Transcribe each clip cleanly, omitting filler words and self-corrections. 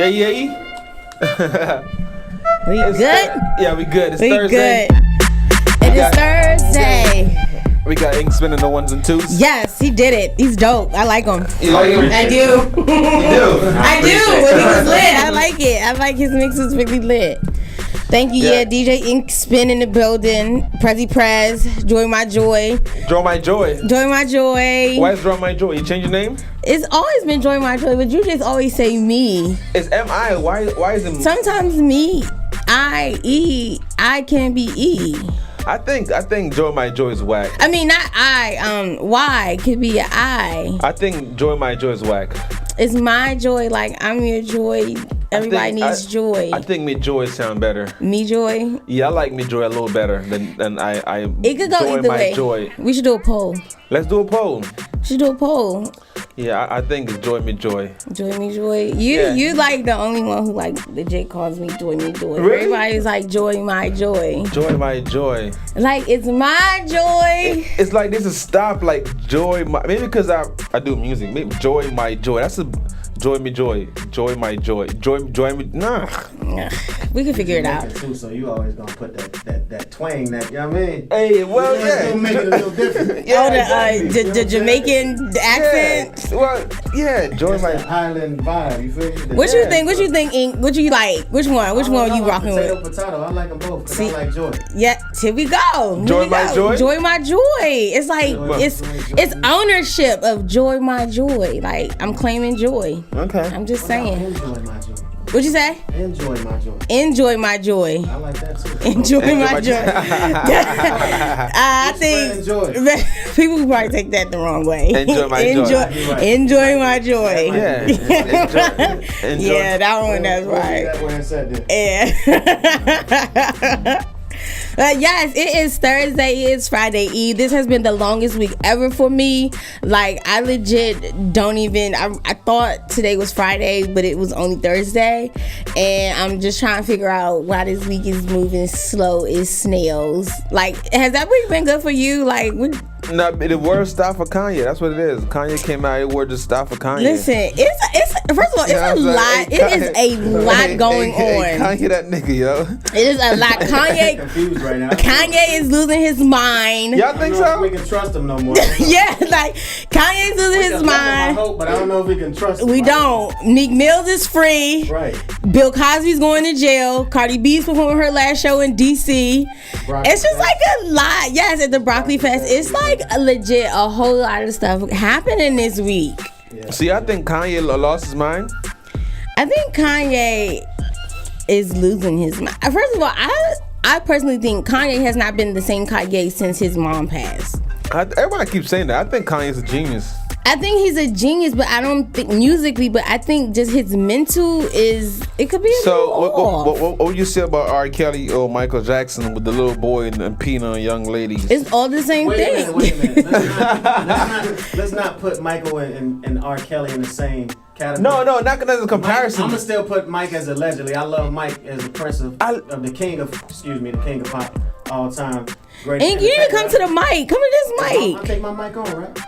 Yeah. We good? Yeah, we good. It's We Thursday. good. It is Thursday. We got Ink spinning the ones and twos. Yes, he did it. He's dope. I like him. You like him? I do. You do? I do. When he was lit, I like it. I like his mixes really lit. Thank you, yeah. DJ Ink Spin in the building. Prezi Prez, Joy My Joy. Joy My Joy. Joy My Joy. Why is Joy My Joy? You change your name? It's always been Joy My Joy, but you just always say me. It's M.I. Why is it? Sometimes me. I can be E. I think Joy My Joy is whack. I mean, not I. Y could be an I. I think Joy My Joy is whack. It's my joy, like I'm your joy. Everybody needs joy. I think Me Joy sound better. Me Joy? Yeah, I like Me Joy a little better than I It could go Joy either My way. Joy. We should do a poll. Let's do a poll. Should do a poll. Yeah, I think it's Joy Me Joy. Joy Me Joy. You like the only one who like legit calls me Joy Me Joy. Really? Everybody's like Joy My Joy. Joy My Joy. Like it's my joy. It's like this is stop like Joy My, maybe because I do music. Maybe Joy My Joy. That's a Joy Me Joy. Joy My Joy. Joy Me. Nah. We can figure it out. Too, so you always gonna put that twang, that, you know what I mean? Hey, well, yeah. Gonna make it a little different. Yeah, the Jamaican accent. Yeah. Well, yeah, Joy It's My. that island vibe, you feel me? What you think? What you think, Ink? What you like? Which one? Which one are you rocking with? Potato. I like them both because See? I like joy. Yeah, here we go. Joy My Joy? Joy My Joy. It's like it's ownership of Joy My Joy. Like I'm claiming joy. Okay. I'm just saying. Enjoy my joy. What'd you say? Enjoy my joy. Enjoy my joy. I like that too. Enjoy my joy. I Enjoy. think people could probably take that the wrong way. Enjoy my joy. Enjoy my joy. Yeah. Enjoy. Yeah, that one. That's right. That way I said that. Yeah. Yes, it is Thursday. It is Friday Eve. This has been the longest week ever for me. Like, I legit don't even. I thought today was Friday, but it was only Thursday. And I'm just trying to figure out why this week is moving slow as snails. Like, has that week been good for you? Like, No, the word stop for Kanye. That's what it is. Kanye came out. The word just stop for Kanye. Listen, it's first of all, it's a lot. It is a lot going on. Kanye, that nigga, yo. It is a lot. Kanye, Confused right now. Kanye is losing his mind. Y'all think so? We can trust him no more. Yeah, like Kanye's losing his mind. Hope, but I don't know if we can trust him. We don't. Meek Mills is free. Right. Bill Cosby's going to jail. Cardi B's performing her last show in DC. It's just like a lot. Yes, at the Broccoli Fest. It's like legit a whole lot of stuff happening this week. Yeah. See, I think Kanye lost his mind. I think Kanye is losing his mind. First of all, I personally think Kanye has not been the same Kanye since his mom passed. Everybody keeps saying that. I think Kanye's a genius. I think he's a genius, but I don't think musically, but I think just his mental it could be a little off. What you say about R. Kelly or Michael Jackson with the little boy and Pina and young ladies? It's all the same thing. Wait a minute. Let's not put Michael and R. Kelly in the same category. No, not as a comparison. I'm gonna still put Mike as allegedly. I love Mike as a person of the king of pop all time. And you need to come to the mic. Come to this mic. I'll take my mic on, right?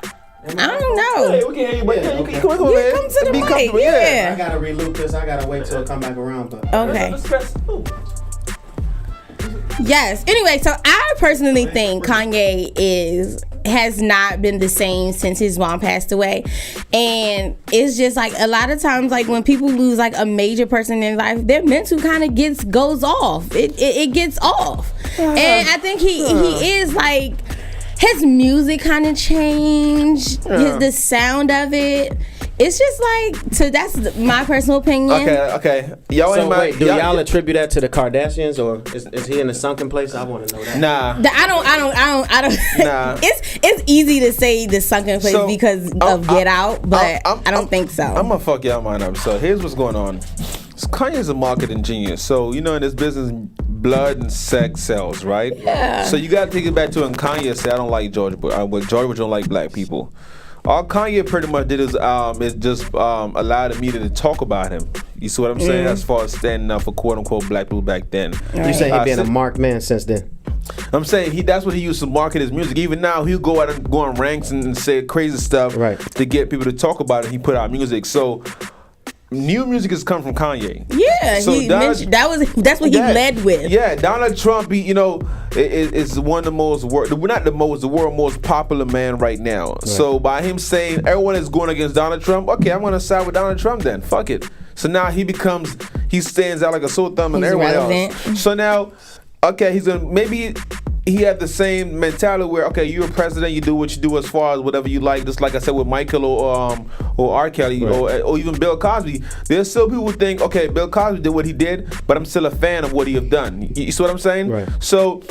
I don't know. Hey, we can hear you, but okay. you come to the mic. Yeah. I gotta reloop this. I gotta wait till it come back around. But okay. Yes. Anyway, so I personally think Kanye has not been the same since his mom passed away, and it's just like a lot of times, like when people lose like a major person in their life, their mental kind of goes off. It gets off, and I think he is like. His music kind of changed. The sound of it. It's just like, so that's my personal opinion. Okay. Do y'all attribute that to the Kardashians, or is he in a sunken place? I want to know that. Nah. I don't. Nah. It's easy to say the sunken place because of Get Out, but I don't think so. I'm gonna fuck y'all mind up. So here's what's going on. Kanye's a marketing genius. So, in this business, blood and sex sells, right? Yeah. So you gotta take it back to when Kanye said, "I don't like George, but George don't like black people." All Kanye pretty much did is just allow the media to talk about him. You see what I'm saying? As far as standing up for quote unquote black people back then. You say he been a marked man since then? I'm saying that's what he used to market his music. Even now, he'll go out and go on ranks and say crazy stuff to get people to talk about it. He put out music. So new music has come from Kanye. Yeah, So that's what he led with. Yeah, Donald Trump, is one of the the world most popular man right now. Right. So by him saying everyone is going against Donald Trump, okay, I'm gonna side with Donald Trump then. Fuck it. So now he stands out like a sore thumb and everyone else. So now, okay, he had the same mentality where, okay, you're a president, you do what you do as far as whatever you like. Just like I said with Michael or R. Kelly, right, or even Bill Cosby. There's still people who think, okay, Bill Cosby did what he did, but I'm still a fan of what he have done. You see what I'm saying? Right. So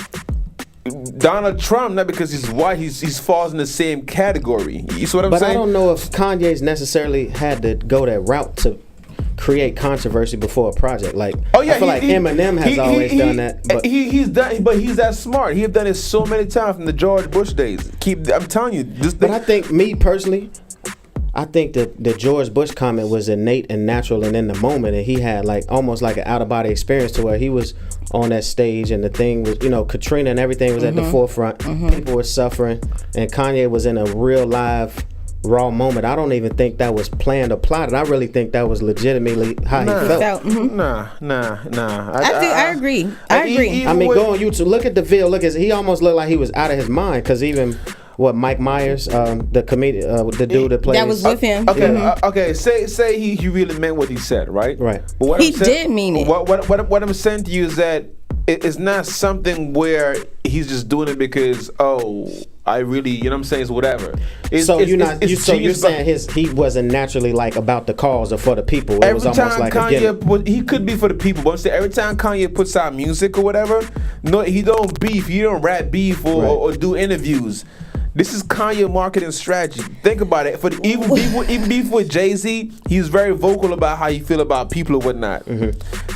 Donald Trump, not because he's white, he's falls in the same category. You see what I'm saying? But I don't know if Kanye's necessarily had to go that route to create controversy before a project. Like, I feel like Eminem has always done that. But he's that smart. He have done it so many times from the George Bush days. I'm telling you, but I think, me personally, I think that the George Bush comment was innate and natural and in the moment, and he had like almost like an out of body experience to where he was on that stage and the thing was, Katrina and everything was at the forefront. People were suffering, and Kanye was in a real live raw moment. I don't even think that was planned or plotted. I really think that was legitimately how he felt. Nah. I agree. I agree. I mean, go on YouTube, look at the video. He almost looked like he was out of his mind, because even Mike Myers, the comedian, the dude that plays, that was with him. Okay. Say he really meant what he said, right? Right. But what he did mean it. What I'm saying to you is that it's not something where he's just doing it because I really, you know what I'm saying, it's whatever. You're saying he wasn't naturally like about the cause or for the people. It was almost like he could be for the people, but I'm saying every time Kanye puts out music or whatever, no, he don't beef, he don't rap beef or do interviews. This is Kanye marketing strategy. Think about it. Even beef with Jay-Z, he's very vocal about how he feel about people or whatnot.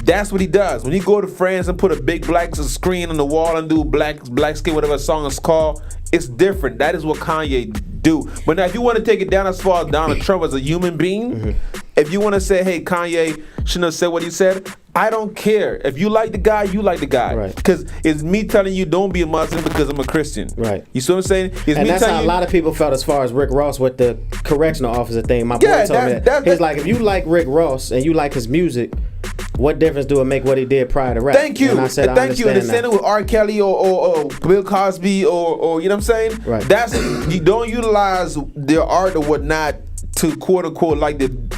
That's what he does. When he go to France and put a big black screen on the wall and do black skin, whatever song is called, it's different. That is what Kanye do. But now if you want to take it down as far as Donald Trump as a human being, if you want to say, hey, Kanye shouldn't have said what he said, I don't care. If you like the guy, you like the guy. Right. Because it's me telling you don't be a Muslim because I'm a Christian. Right. You see what I'm saying? And that's how a lot of people felt as far as Rick Ross with the correctional officer thing. My boy told me that. He's like, if you like Rick Ross and you like his music, what difference do it make what he did prior to rap? Thank you. And I said, thank you. And the same with R. Kelly or Bill Cosby or you know what I'm saying? Right. You don't utilize their art or whatnot to quote unquote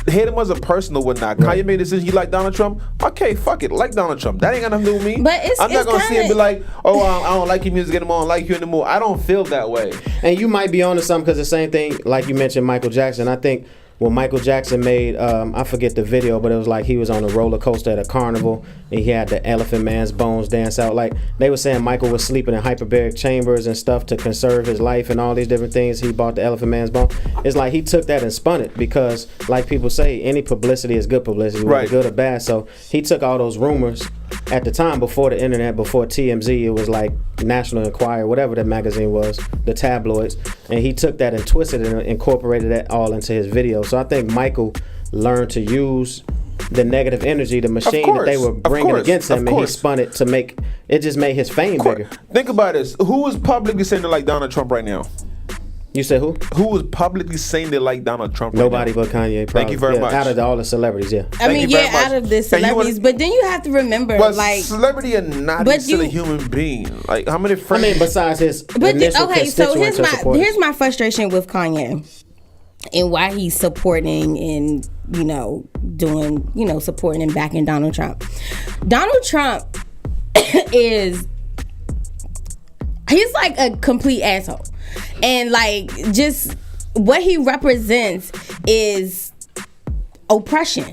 hate him as a person or whatnot. Right. Kanye made a decision. You like Donald Trump? Okay, fuck it. Like Donald Trump. That ain't got nothing to do with me. But I'm not gonna see him be like, I don't like your music anymore. I don't like you anymore. I don't feel that way. And you might be onto something, because the same thing, like you mentioned, Michael Jackson. I think when Michael Jackson made, I forget the video, but it was like he was on a roller coaster at a carnival and he had the Elephant Man's bones dance out. Like they were saying Michael was sleeping in hyperbaric chambers and stuff to conserve his life and all these different things. He bought the Elephant Man's bone. It's like he took that and spun it, because like people say, any publicity is good publicity, whether good or bad. So he took all those rumors at the time, before the internet, before TMZ, it was like National Enquirer, whatever that magazine was, the tabloids, and he took that and twisted it and incorporated that all into his video. So I think Michael learned to use the negative energy, the machine that they were bringing against him, and he spun it to make it, just made his fame bigger. Think about this. Who is publicly saying they like Donald Trump right now? You said who? Who is publicly saying they like Donald Trump? Nobody but Kanye. Probably. Thank you very much. Out of all the celebrities, yeah. I mean, out of the celebrities, but then you have to remember, celebrity or not, he's still a human being. Like, how many friends? I mean, besides his initial constituents or supporters. Here's my frustration with Kanye and why he's supporting and doing supporting and backing Donald Trump. Donald Trump he's like a complete asshole. And like, just what he represents is oppression.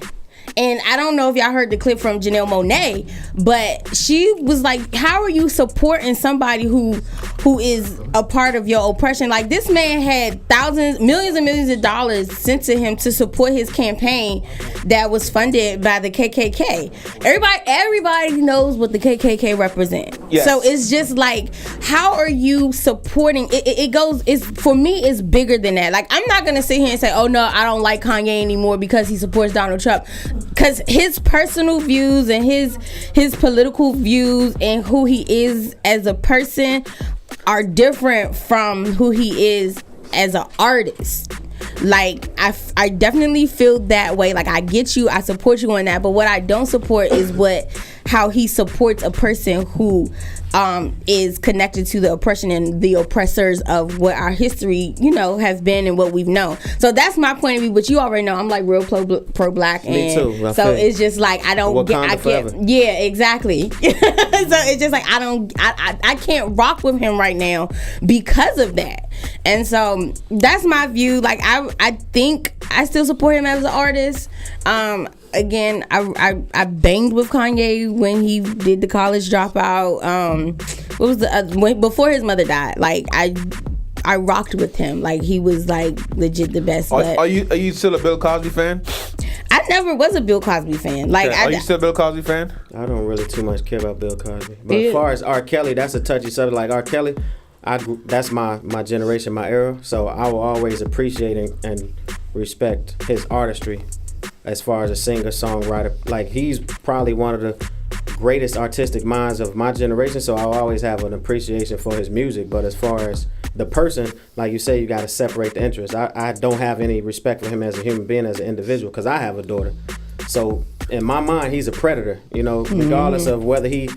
And I don't know if y'all heard the clip from Janelle Monáe, but she was like, how are you supporting somebody who is a part of your oppression? Like, this man had millions and millions of dollars sent to him to support his campaign that was funded by the KKK. Everybody knows what the KKK represent. Yes. So it's just like, how are you supporting it? For me, it's bigger than that. Like, I'm not gonna sit here and say, oh no, I don't like Kanye anymore because he supports Donald Trump. Because his personal views and his political views and who he is as a person are different from who he is as an artist. Like I definitely feel that way. Like I get you, I support you on that. But what I don't support is how he supports a person who is connected to the oppression and the oppressors of what our history, has been and what we've known. So that's my point of view. But you already know I'm like real pro black. Me too. So it's just like I can't. Yeah, exactly. So it's just like I can't rock with him right now because of that. And so that's my view. Like I think I still support him as an artist. Again, I banged with Kanye when he did the college dropout. What was before his mother died? Like I rocked with him. Like he was like legit the best. Are you still a Bill Cosby fan? I never was a Bill Cosby fan. Like, are you still a Bill Cosby fan? I don't really too much care about Bill Cosby. But as far as R. Kelly, that's a touchy subject. Like R. Kelly, that's my generation, my era. So I will always appreciate and respect his artistry. As far as a singer, songwriter, like he's probably one of the greatest artistic minds of my generation. So I'll always have an appreciation for his music. But as far as the person, like you say, you got to separate the interests. I don't have any respect for him as a human being, as an individual, because I have a daughter. So in my mind, he's a predator. Regardless of whether he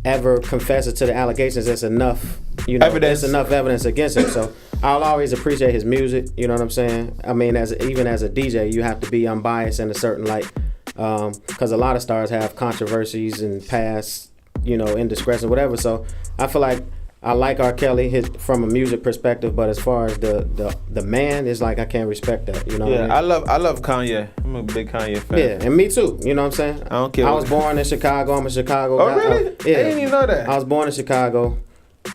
ever confesses to the allegations, there's enough, there's enough evidence against him. So I'll always appreciate his music. You know what I'm saying? I mean, even as a DJ, you have to be unbiased in a certain light, because a lot of stars have controversies and past, indiscretion, whatever. So I feel like I like R. Kelly from a music perspective, but as far as the man, it's like I can't respect that. Yeah, what I mean? I love Kanye. I'm a big Kanye fan. Yeah, and me too. You know what I'm saying? I don't care. I was born in Chicago. I'm a Chicago guy. Oh, really? Yeah. I didn't even know that. I was born in Chicago.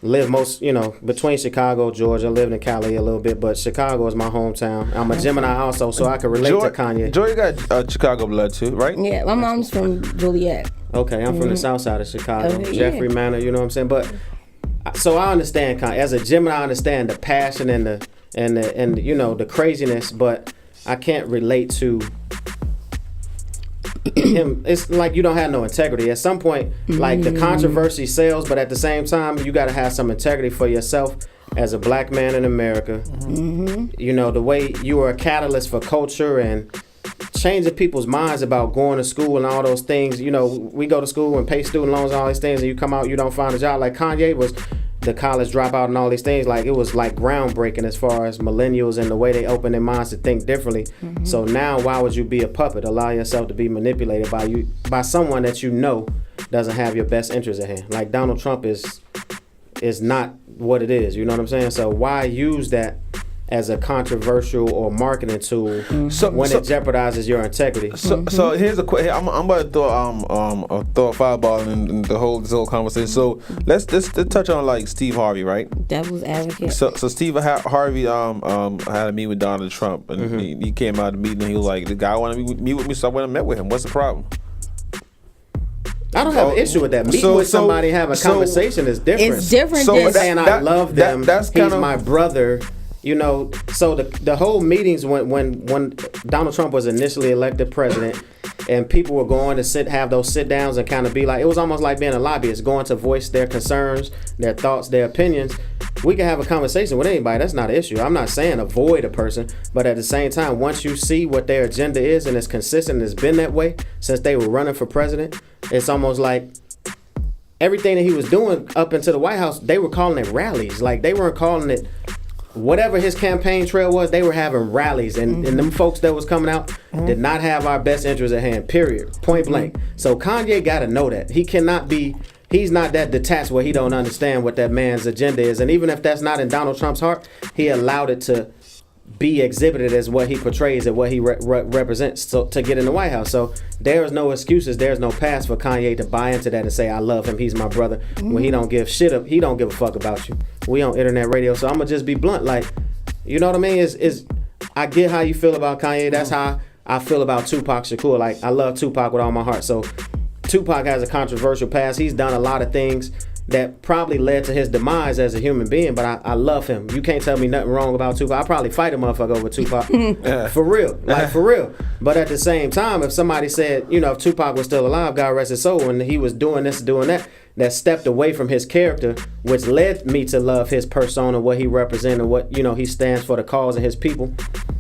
Live between Chicago, Georgia. Lived in Cali a little bit, but Chicago is my hometown. I'm a Gemini also, so I can relate to Kanye. Joy got Chicago blood too, right? Yeah, my mom's from Joliet. Okay, I'm from the south side of Chicago, Okay, Jeffrey Manor. You know what I'm saying? But so I understand Kanye. As a Gemini, I understand the passion and the craziness, but I can't relate to him. It's like you don't have no integrity. At some point, like the controversy sells, but at the same time, you got to have some integrity for yourself as a black man in America. The way you are a catalyst for culture and changing people's minds about going to school and all those things. We go to school and pay student loans and all these things, and you come out, you don't find a job. Like Kanye was the college dropout and all these things. Like it was like groundbreaking as far as millennials and the way they open their minds to think differently. So now, why would you be a puppet? Allow yourself to be manipulated by someone that doesn't have your best interest at hand. Like Donald Trump is not what it is. You know what I'm saying? So why use that as a controversial or marketing tool when it jeopardizes your integrity? So here's a question. I'm about to throw a fireball in this whole conversation. So let's touch on like Steve Harvey, right? Devil's advocate. So Steve Harvey had a meeting with Donald Trump, and he came out of the meeting and he was like, "The guy wanted to meet with me, so I went and met with him. What's the problem?" I don't have an issue with that. Meeting with somebody, having a conversation is different. It's different. So saying I love them. He's my brother. So the whole meetings when Donald Trump was initially elected president, and people were going to have those sit downs and kind of be like, it was almost like being a lobbyist, going to voice their concerns, their thoughts, their opinions. We can have a conversation with anybody. That's not an issue. I'm not saying avoid a person, but at the same time, once you see what their agenda is and it's consistent, it's been that way since they were running for president. It's almost like everything that he was doing up into the White House, they were calling it rallies. Like they weren't calling it. Whatever his campaign trail was, they were having rallies, and them folks that was coming out did not have our best interest at hand, period, point blank. So Kanye got to know that. He's not that detached where he don't understand what that man's agenda is. And even if that's not in Donald Trump's heart, he allowed it to be exhibited as what he portrays and what he represents to get in the White House. So there's no excuses, there's no pass for Kanye to buy into that and say, I love him, he's my brother, when he don't give he don't give a fuck about you. We on internet radio, so I'm gonna just be blunt, like, you know what I mean? Is I get how you feel about Kanye. That's how I feel about Tupac Shakur. Like, I love Tupac with all my heart. So Tupac has a controversial past. He's done a lot of things that probably led to his demise as a human being, but I love him. You can't tell me nothing wrong about Tupac. I'll probably fight a motherfucker over Tupac. For real. Like, for real. But at the same time, if somebody said, if Tupac was still alive, God rest his soul, and he was doing this, doing that, that stepped away from his character, which led me to love his persona, what he represented, what he stands for, the cause and his people,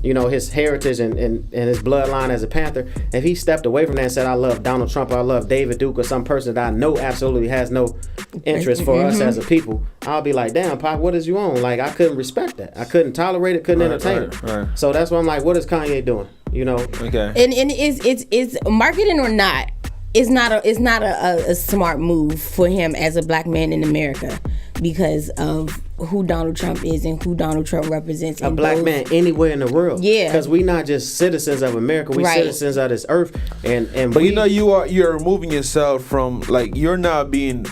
his heritage and his bloodline as a Panther. If he stepped away from that and said, I love Donald Trump, I love David Duke, or some person that I know absolutely has no interest for us as a people, I'll be like, damn, Pop, what is you on? Like, I couldn't respect that. I couldn't tolerate it, couldn't entertain it. Right. So that's why I'm like, what is Kanye doing? Okay. And it's marketing or not, it's not a smart move for him as a black man in America because of who Donald Trump is and who Donald Trump represents. A black man anywhere in the world. Yeah. Because we not just citizens of America, we citizens of this earth. But you're removing yourself from, like, you're not being.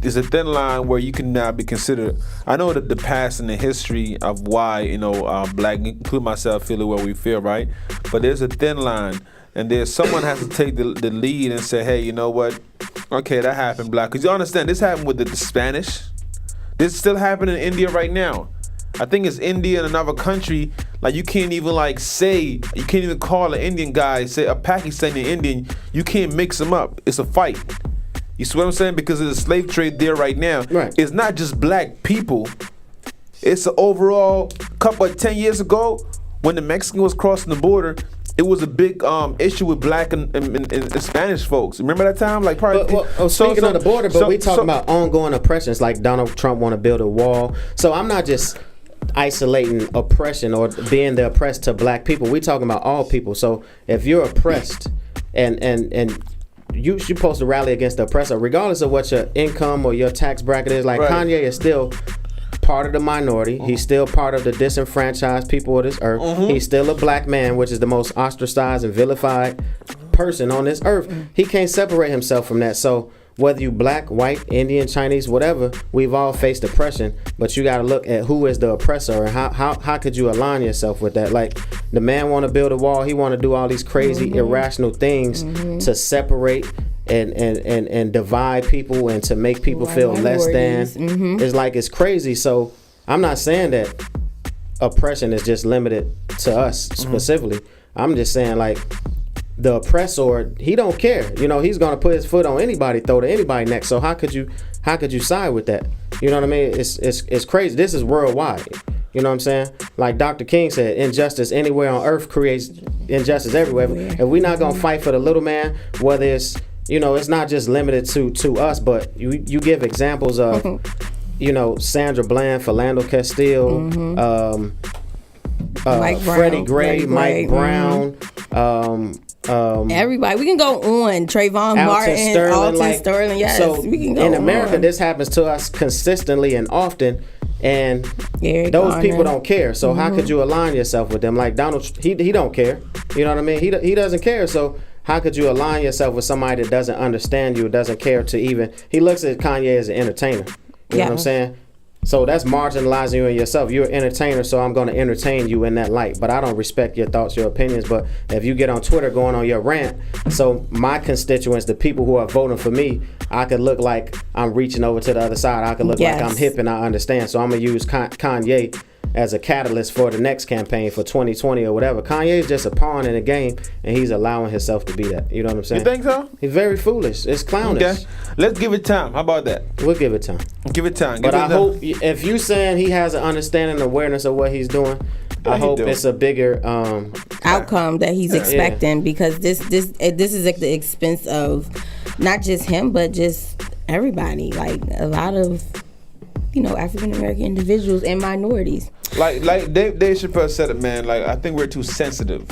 There's a thin line where you can now be considered. I know that the past and the history of why black, include myself, feel the way we feel, right? But there's a thin line, and there's someone has to take the lead and say, hey, you know what? Okay, that happened, black. Because you understand, this happened with the Spanish. This still happening in India right now. I think it's India and another country. Like, you can't even you can't even call an Indian guy, say a Pakistani Indian. You can't mix them up. It's a fight. You see what I'm saying? Because of the slave trade there right now. Right. It's not just black people. It's an overall couple of 10 years ago when the Mexican was crossing the border. It was a big issue with black and Spanish folks. Remember that time? Like, probably. Speaking of the border, but we talking about ongoing oppressions. Like Donald Trump want to build a wall. So I'm not just isolating oppression or being the oppressed to black people. We talking about all people. So if you're oppressed and you're supposed to rally against the oppressor, regardless of what your income or your tax bracket is. Like, right. Kanye is still part of the minority. He's still part of the disenfranchised people of this earth. He's still a black man, which is the most ostracized and vilified person on this earth. He can't separate himself from that. So whether you black, white, Indian, Chinese, whatever, we've all faced oppression, but you got to look at who is the oppressor and how could you align yourself with that. Like, the man want to build a wall, he want to do all these crazy irrational things to separate and divide people and to make people feel less than. It's like, it's crazy. So I'm not saying that oppression is just limited to us specifically. I'm just saying, like, the oppressor, he don't care. He's gonna put his foot on anybody, throw to anybody next. So how could you side with that? You know what I mean? It's crazy. This is worldwide. You know what I'm saying? Like Dr. King said, injustice anywhere on earth creates injustice everywhere. If we're not gonna fight for the little man, whether it's it's not just limited to us, but you give examples of Sandra Bland, Philando Castile, Freddie Gray, Mike Brown. Everybody, we can go on. Trayvon Martin, Alton Sterling. Yes, so we can go on. In America, this happens to us consistently and often, and those people don't care. So how could you align yourself with them? Like Donald, he don't care. You know what I mean? He doesn't care. So how could you align yourself with somebody that doesn't understand you, doesn't care to even? He looks at Kanye as an entertainer. You know what I'm saying? So that's marginalizing you and yourself. You're an entertainer, so I'm going to entertain you in that light. But I don't respect your thoughts, your opinions. But if you get on Twitter going on your rant, so my constituents, the people who are voting for me, I could look like I'm reaching over to the other side. I could look like I'm hip and I understand. So I'm going to use Kanye as a catalyst for the next campaign for 2020 or whatever. Kanye is just a pawn in the game, and he's allowing himself to be that. You know what I'm saying? You think so? He's very foolish. It's clownish. Okay. Let's give it time. How about that? We'll give it time. Give it time. But I hope, if you saying he has an understanding and awareness of what he's doing, I hope it's a bigger outcome that he's expecting, because this is at the expense of not just him, but just everybody. Like, a lot of African American individuals and minorities. Like Dave Chappelle said it, man. Like, I think we're too sensitive.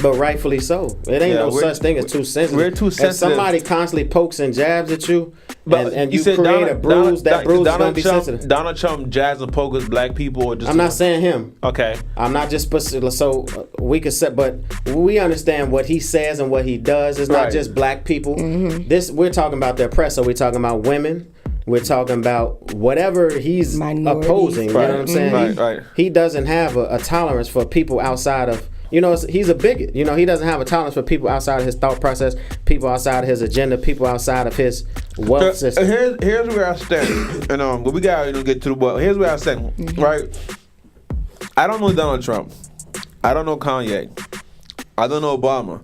But rightfully so. It ain't no such thing as too sensitive. We're too sensitive. If somebody constantly pokes and jabs at you, and you create a bruise, that bruise is going to be sensitive. Donald Trump jabs and pokes black people, or just? I'm not saying him. Okay. I'm not just specific. So we could say, but we understand what he says and what he does. It's not just black people. This, we're talking about the oppressor. We're talking about women. We're talking about whatever he's opposing. You know what I'm saying? He doesn't have a tolerance for people outside of, he's a bigot. He doesn't have a tolerance for people outside of his thought process, people outside of his agenda, people outside of his wealth system. Here's where I stand. And but we got to get to the wealth. Here's where I stand, right? I don't know Donald Trump. I don't know Kanye. I don't know Obama.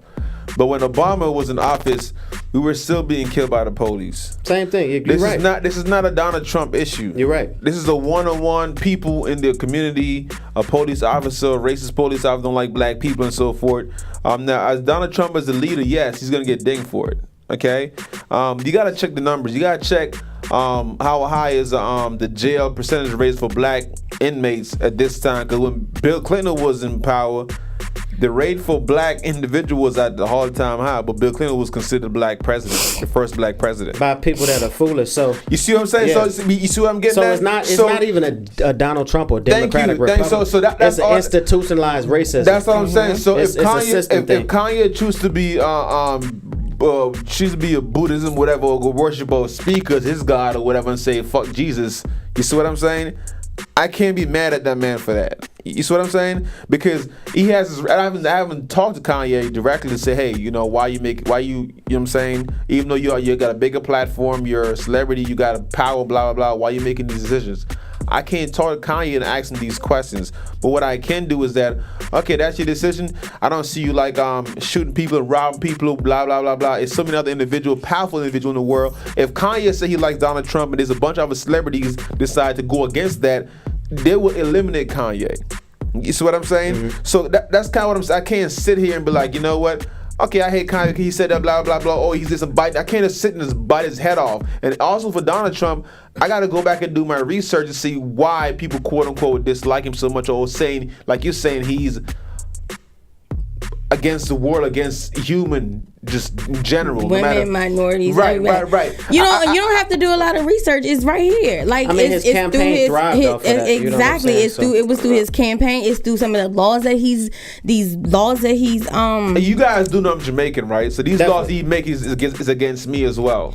But when Obama was in office, we were still being killed by the police. Same thing. You're This right. this is not a Donald Trump issue. You're right. This is a one-on-one people in the community. A police officer, a racist police officer don't like black people and so forth. Now, as Donald Trump as the leader, yes, he's gonna get dinged for it. Okay, you gotta check the numbers. You gotta check how high is the jail percentage rate for black inmates at this time. Because when Bill Clinton was in power, the rate for black individuals was at the all-time high, but Bill Clinton was considered black president, the first black president. By people that are foolish. So You see what I'm saying? Yeah. So you see what I'm getting so at? it's not even a Donald Trump or Democratic Republican. So that's it's an all- institutionalized racism. That's what I'm saying. So It's if a Kanye, system if Kanye chooses to be choose to be a Buddhism, whatever, or go worship or speak as his God or whatever and say fuck Jesus, you see what I'm saying? I can't be mad at that man for that. You see what I'm saying? Because he has his, I haven't talked to Kanye directly to say, hey, you know, you know what I'm saying? Even though you got a bigger platform, you're a celebrity, you got a power, blah, blah, blah, why you making these decisions? I can't talk to Kanye and ask him these questions. But what I can do is that, okay, that's your decision. I don't see you like shooting people and robbing people, blah, blah, blah, blah. It's so many other powerful individuals in the world. If Kanye said he likes Donald Trump and there's a bunch of other celebrities decide to go against that, they will eliminate Kanye. You see what I'm saying? Mm-hmm. So that's kind of what I'm saying. I can't sit here and be like, you know what? Okay, I hate Kanye. He said that, blah, blah, blah. Oh, he's just a bite. I can't just sit and just bite his head off. And also for Donald Trump, I got to go back and do my research to see why people, quote unquote, dislike him so much, or saying, like you're saying, he's against the world, against human, just in general. Women, minorities, right. You don't have to do a lot of research. It's right here. Like I mean, his campaign thrived off of that. Exactly. It was through his campaign. It's through some of the laws that he's. You guys do know I'm Jamaican, right? So these laws he makes is against me as well.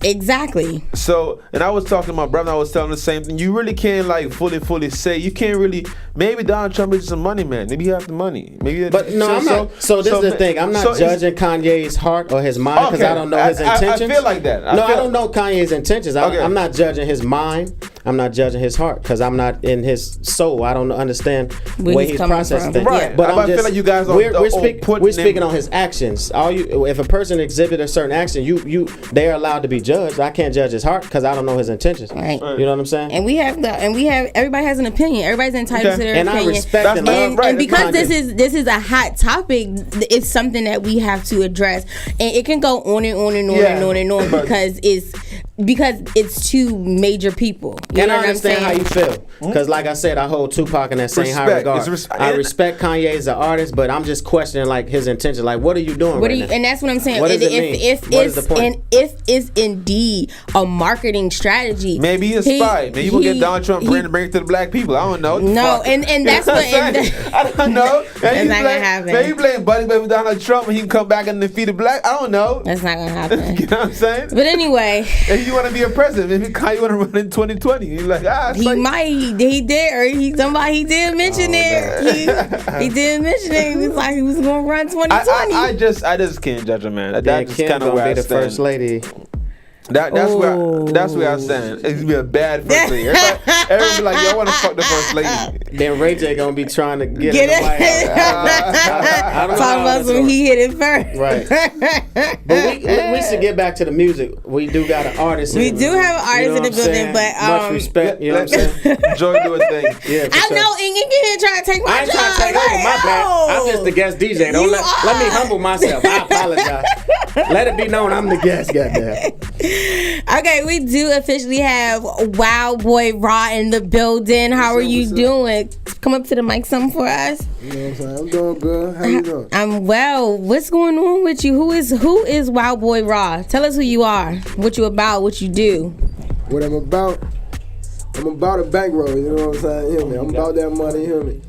Exactly. So, and I was talking to my brother, I was telling him the same thing. You really can't like fully say, you can't really, maybe Donald Trump is just a money man. Maybe he has the money. But no, I'm not. So this is the thing. I'm not judging Kanye's heart or his mind because I don't know his intentions. I feel like that. I don't know Kanye's intentions. I'm not judging his mind. I'm not judging his heart because I'm not in his soul. I don't understand the way he's processing things. Right. But I feel like you guys we're speaking on his actions. If a person exhibits a certain action, they are allowed to be judged. I can't judge his heart because I don't know his intentions. Right. You know what I'm saying? And everybody has an opinion. Everybody's entitled to their opinion. And I respect and because this is a hot topic, it's something that we have to address. And it can go on and on and on and on and on because it's two major people. And I understand how you feel. Because like I said, I hold Tupac in that same high regard. I respect Kanye as an artist, but I'm just questioning like his intention. Like, what are you doing now? And that's what I'm saying. What does it mean? What is the point? If it's indeed a marketing strategy. Maybe he's a spy. Maybe he'll get Donald Trump and bring it to the black people. I don't know. No, and that's what I don't know. That's not gonna happen. Maybe blame Buddy with Donald Trump and he can come back and defeat the black. I don't know. That's not gonna happen. You know what I'm saying? But anyway, if you want to be a president, maybe Kanye want to run in 2020. He's like, he did mention it. He did mention it. He was like he was gonna run 2020. I just can't judge a man. That's kind of where I stand. First lady. That's where I stand. It's gonna be a bad first lady. Everybody be like, yo, I want to fuck the first lady. Then Ray J gonna be trying to get in the White House. Talking about when he hit it first. Right. But we should get back to the music. We do got an artist. We do have an artist in the building, but much respect. You know what I'm saying? Joy do a thing. Yeah, I know, and you can't try to take my job. I ain't trying to take over. My bad. I'm just the guest DJ. Don't let me humble myself. I apologize. Let it be known I'm the guest. Goddamn. Okay, we do officially have WildBoyRa in the building. How are you doing? Come up to the mic something for us. You know what I'm saying? I'm doing good. How you doing? I'm well. What's going on with you? Who is WildBoyRa? Tell us who you are, what you about, what you do. What I'm about? I'm about a bankroll, you know what I'm saying? You hear me? I'm about that money, you hear me?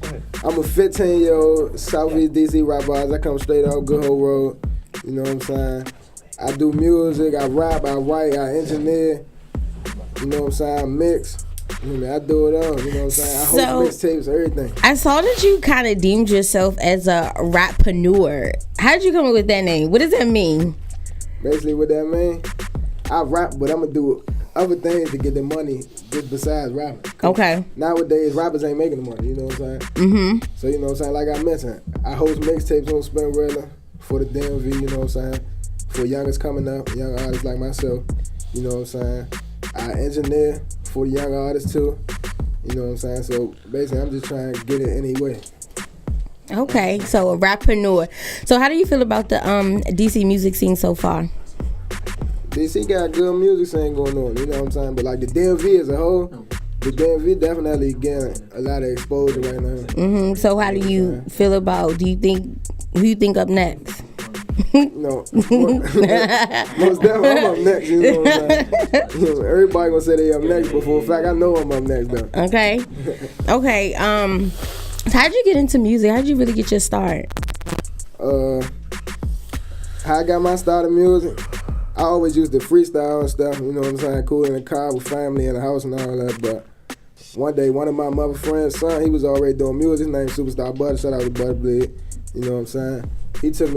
I'm a 15-year-old Southeast DC rap boss. I come straight off Good Hope Road. You know what I'm saying? I do music, I rap, I write, I engineer. You know what I'm saying? I mix. You know, I do it all. You know what I'm saying? I host mixtapes, everything. I saw that you kind of deemed yourself as a rapreneur. How did you come up with that name? What does that mean? Basically, what that mean? I rap, but I'm gonna do other things to get the money just besides rapping. Okay. Nowadays, rappers ain't making the money. You know what I'm saying? Mm-hmm. So you know what I'm saying? Like I mentioned, I host mixtapes on Spinrilla. for the DMV, you know what I'm saying? For youngers coming up, young artists like myself, you know what I'm saying? I engineer for the young artists too, you know what I'm saying? So basically, I'm just trying to get it any way. Okay, so a rapreneur. So how do you feel about the DC music scene so far? DC got good music scene going on, you know what I'm saying? But like the DMV as a whole, the DMV definitely getting a lot of exposure right now. So how do you feel about, who you think up next? No, most definitely I'm up next, you know what I'm saying? You know, everybody gonna say they up next, but for a fact, I know I'm up next though. Okay, how'd you get into music? How'd you really get your start? How I got my start in music, I always used to freestyle and stuff, you know what I'm saying? Cool in the car with family in the house and all that, but one day, one of my mother friend's son, he was already doing music. His name Superstar Butter. Shout out to Butter Bleed. You know what I'm saying? He took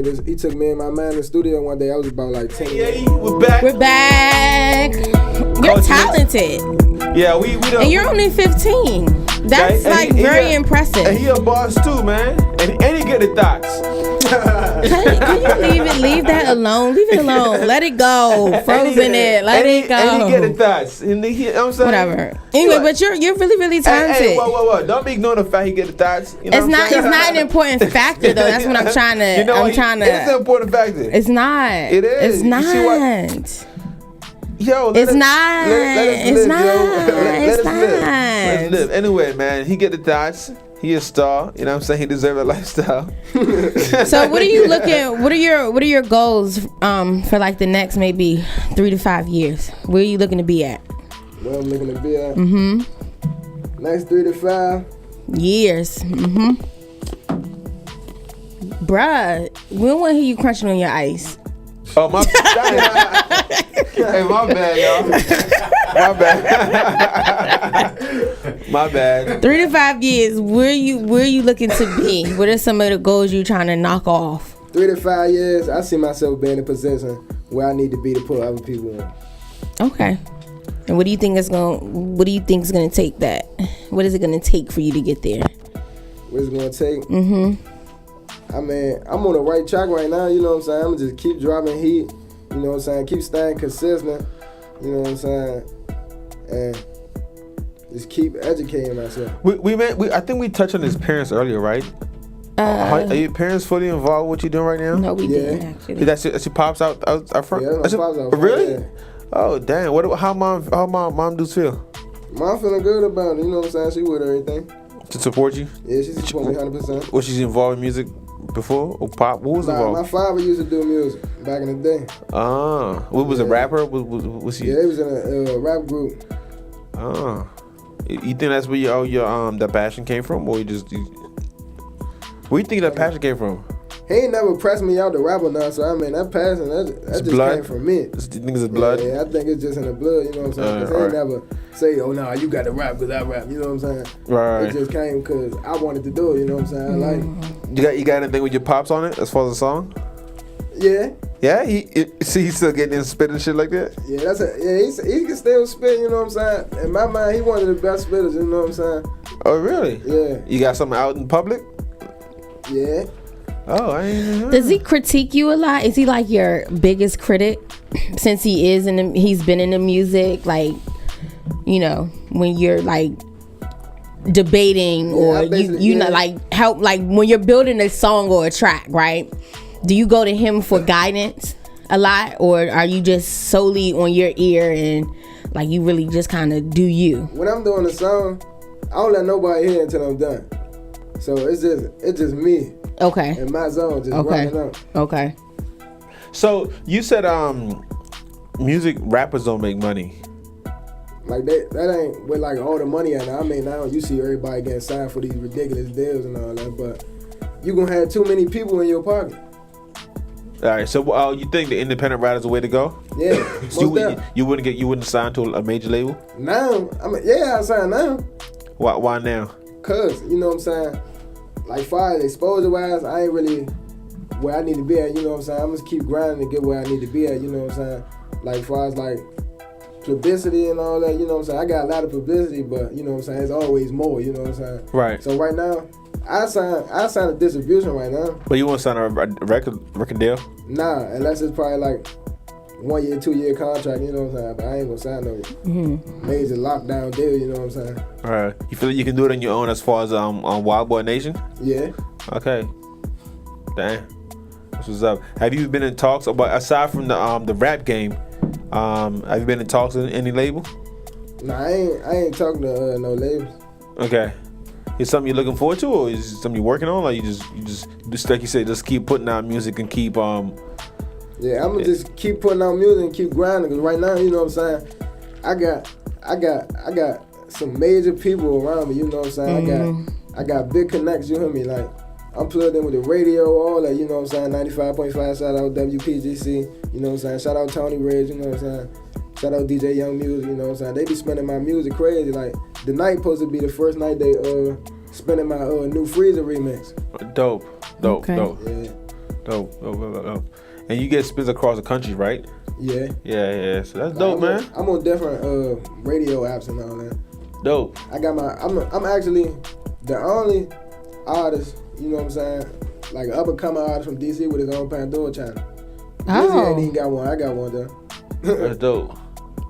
me and my man in the studio one day. I was about like 10 years old. We're back. You're talented. Yeah, we don't. And you're only 15. That's very impressive. And he a boss too, man. And he get the thoughts. Can you leave that alone? Leave it alone. Let it go. Frozen it. Let it go. And he get the thoughts. And he, you know what I'm saying? Whatever. Anyway, but you're really, really talented. Hey, whoa. Don't be ignoring the fact he get the thoughts. You know it's not an important factor though. That's what I'm trying to. You know, It's an important factor. It's not. It is. It's not. Yo, it's not. It's not. Let us live. Anyway, man, he get the thoughts. He a star. You know what I'm saying? He deserves a lifestyle. So what are you looking? What are your goals for like the next maybe 3 to 5 years? Where are you looking to be at? Where I'm looking to be at? Next 3 to 5 years. Bruh, we don't want to hear you crunching on your ice. Oh, my bad. Hey, my bad, y'all. My bad. My bad. 3 to 5 years, where are you looking to be? What are some of the goals you trying to knock off? 3 to 5 years, I see myself being in a position where I need to be to put other people in. Okay. And what do you think is gonna take that? What is it gonna take for you to get there? What is it gonna take? I mean, I'm on the right track right now, you know what I'm saying? I'm gonna just keep dropping heat, you know what I'm saying? Keep staying consistent, you know what I'm saying? And just keep educating myself. I think we touched on his parents earlier, right? Are your parents fully involved with what you're doing right now? No, we didn't actually. That's your pops out front? Yeah, my pops out front. Really? Yeah. Oh, damn. How mom dudes feel? Mom feeling good about it, you know what I'm saying? She with everything. To support you? Yeah, she support me 100%. Was she involved in music before? Or pop? What was involved? My father used to do music back in the day. What was a rapper? Was he? Yeah, he was in a rap group. You think that's where your that passion came from, or where you think that passion came from? He ain't never pressed me out to rap or nothing, so I mean that passion that just blood? came from me. You think it's blood? Yeah, I think it's just in the blood. You know what I'm saying? Cause he ain't never say, "Oh no, you got to rap because I rap." You know what I'm saying? Right. It just came because I wanted to do it. You know what I'm saying? I like it. You got anything with your pops on it as far as the song? Yeah. Yeah, he's still getting in spitting shit like that. Yeah, he can still spit. You know what I'm saying? In my mind, he one of the best spitters. You know what I'm saying? Oh really? Yeah. You got something out in public? Yeah. Oh, I ain't know. Does he critique you a lot? Is he like your biggest critic since he's been in the music? Like, you know, when you're like debating or you not like help, like when you're building a song or a track, right? Do you go to him for guidance a lot, or are you just solely on your ear and like you really just kind of do you? When I'm doing a song, I don't let nobody hear until I'm done. So it's just me. Okay. In my zone, just running up. Okay. So you said music rappers don't make money. Like that ain't where like all the money at now. I mean now you see everybody getting signed for these ridiculous deals and all that, but you gonna have too many people in your pocket. All right, so you think the independent writer's the way to go? Yeah. So you wouldn't sign to a major label? Now, I mean, yeah, I sign now. Why now? Cause you know what I'm saying. Like far as exposure wise, I ain't really where I need to be at. You know what I'm saying. I'm just keep grinding to get where I need to be at. You know what I'm saying. Like far as like publicity and all that, you know what I'm saying? I got a lot of publicity, but you know what I'm saying? It's always more, you know what I'm saying? Right. So right now, I sign a distribution right now. But you want to sign a record deal? Nah, unless it's probably like 1 year, 2 year contract, you know what I'm saying? But I ain't gonna sign no major lockdown deal, you know what I'm saying? All right. You feel like you can do it on your own as far as on WildBoy Nation? Yeah. Okay. Dang. That's what's up. Have you been in talks about, aside from the rap game? Have you been in talks with any label? Nah, I ain't talking to no labels. Okay. Is something you're looking forward to, or is it something you're working on? Or you just like you said, just keep putting out music and keep Yeah, I'm gonna just keep putting out music and keep grinding. Cause right now, you know what I'm saying, I got some major people around me. You know what I'm saying? I got big connects. You hear me? Like I'm plugged in with the radio, all that. You know what I'm saying? 95.5. Shout out WPGC. You know what I'm saying? Shout out Tony Reddz. You know what I'm saying? Shout out DJ Young Music. You know what I'm saying? They be spinning my music crazy. Like the night supposed to be the first night they spinning my new Freezer remix. Dope. Okay. Yeah. Dope. And you get spins across the country, right? Yeah. Yeah. So that's dope, man. I'm on different radio apps and all that. Dope. I got I'm actually the only artist, you know what I'm saying, like an up-and-coming artist from DC with his own Pandora channel. Dizzy ain't even got one. I got one though. That's dope.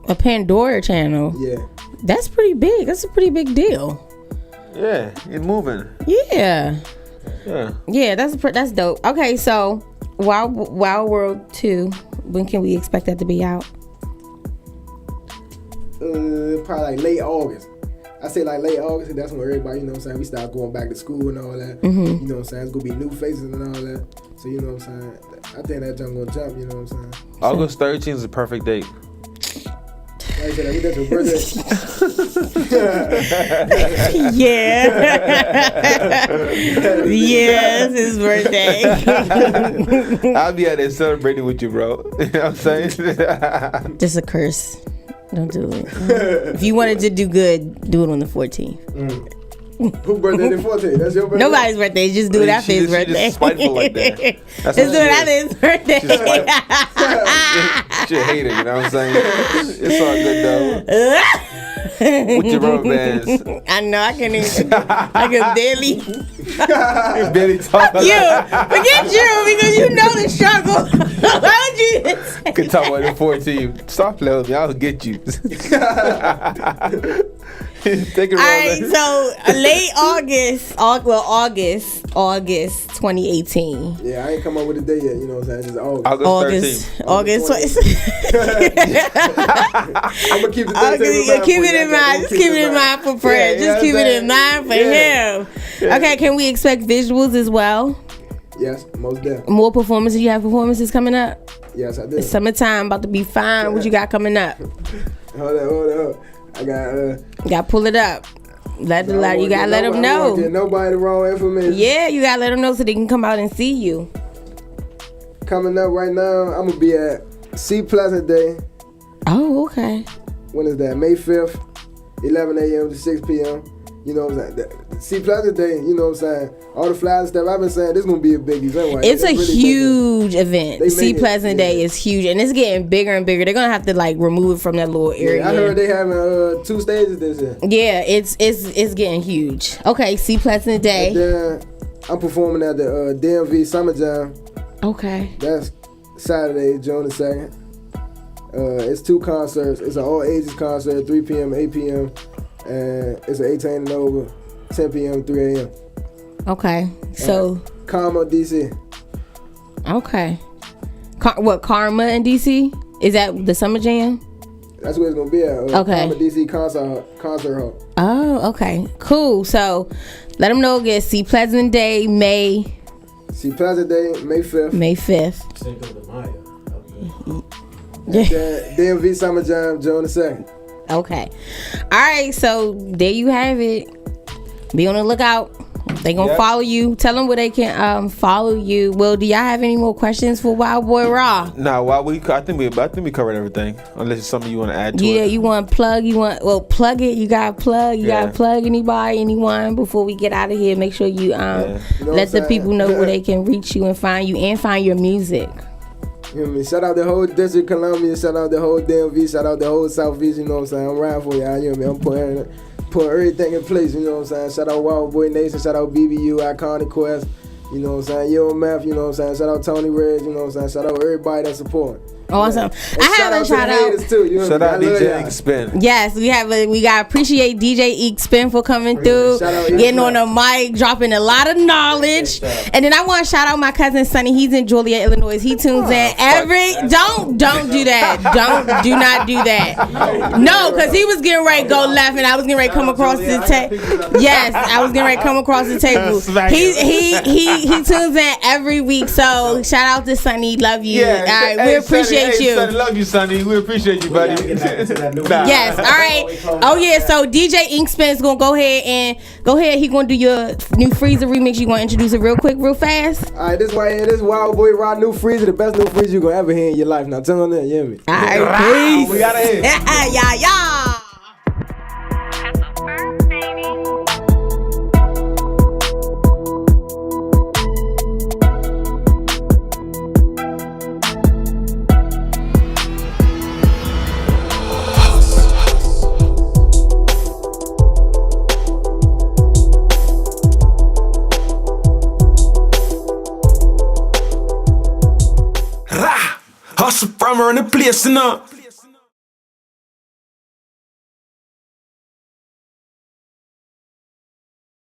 A Pandora channel. Yeah. That's pretty big. That's a pretty big deal. Yeah, it's moving. Yeah. Yeah. That's dope. Okay, so Wild World 2, when can we expect that to be out? Probably like late August. I say like late August, that's when everybody, you know what I'm saying, we start going back to school and all that. You know what I'm saying? It's gonna be new faces and all that. So you know what I'm saying? I think that jump gonna jump, you know what I'm saying? August 13th is the perfect date. Like I said, we got your birthday. Yeah, it's his birthday. I'll be out there celebrating with you, bro. You know what I'm saying? Just a curse. Don't do it. If you wanted to do good, do it on the 14th. Whose birthday the 14th? That's your birthday? Nobody's birthday. Just do it after his birthday. She's just spiteful like that. Just do it after his birthday. She's a hater, you know what I'm saying? It's all good though. With your rubber bands. I know, I can't even. I can barely. Barely talk. You, forget you, because you know the struggle. Why would you say Can talk about the 14th. Stop playing with me, I'll get you. Take it All right, so late August 2018. Yeah, I ain't come up with a day yet, you know what I'm saying? It's just August 13th. August. I'm gonna keep the day. Keep it in mind. Just keep it in mind for Fred. Just keep it in mind for him. Okay, can we expect visuals as well? Yes, most definitely. More performances. You have performances coming up? Yes, I did. It's summertime, about to be fine. What you got coming up? Hold up. I got You gotta pull it up. You gotta let them know. I don't get nobody the wrong information. Yeah, you gotta let them know so they can come out and see you. Coming up right now, I'm gonna be at C Pleasant Day. Oh, okay. When is that? May 5th, 11 a.m. to 6 p.m. You know what I'm saying? C Pleasant Day, you know what I'm saying? All the flyers and stuff, I've been saying this gonna be a big event. Right? It's a really huge event. C Pleasant Day yeah. is huge, and it's getting bigger and bigger. They're gonna have to like remove it from that little area. Yeah, I heard they having 2 stages this year. Yeah, it's getting huge. Okay, C Pleasant Day. And then I'm performing at the DMV Summer Jam. Okay. That's Saturday, June the 2nd. It's 2 concerts. It's an all ages concert, 3 p.m., 8 p.m. And it's an 18 and over, 10 p.m., 3 a.m. Okay, so Karma, DC. Okay, Karma in DC? Is that the Summer Jam? That's where it's gonna be at. Okay. Karma DC concert hall. Oh, okay, cool. So let them know again. C Pleasant Day, C Pleasant Day, May 5th. May 5th. Cinco de Mayo. DMV Summer Jam, June the 2nd. Okay. All right, so there you have it. Be on the lookout. They gonna follow you. Tell them where they can follow you. Well, do y'all have any more questions for WildBoyRA? Nah, I think we covered everything. Unless it's something you want to add to it. Yeah, you want to plug? Plug it. You got to plug. You got to plug anyone before we get out of here. Make sure you let the people know where they can reach you and find you and find your music. You know what I mean? Shout out the whole District of Columbia, shout out the whole DMV, shout out the whole Southeast, you know what I'm saying? I'm riding for y'all, you know what I mean? I'm putting everything in place, you know what I'm saying? Shout out WildBoy Nation, shout out BBU, Iconic Quest, you know what I'm saying? Yo Math, you know what I'm saying? Shout out Tony Reddz, you know what I'm saying? Shout out everybody that support. Awesome. And I have a shout out. Too, you know Shout out DJ y'all. Spin. Yes, we gotta appreciate DJ Eek Spin for coming through, Shout out getting Eek. on the mic, dropping a lot of knowledge. And then I want to shout out my cousin Sonny. He's in Joliet, Illinois. He tunes in every. Don't do that. Do not do that. No, because he was getting ready to go left, and I was getting ready to come across the table. Yes, I was getting ready to come across the table. He tunes in every week. So shout out to Sonny. Love you. All right, we appreciate you. Sonny, love you, Sonny. We appreciate you, buddy. Yes, all right. Oh yeah, so DJ Inkspin's gonna go ahead. He gonna do your new Freezer remix. You wanna introduce it real quick, real fast? All right, this WildBoy New Freezer, the best new Freezer you gonna ever hear in your life. Now tell them that, you hear me? All right, peace. We gotta hear. Yeah. Hustle from her in the place, you know.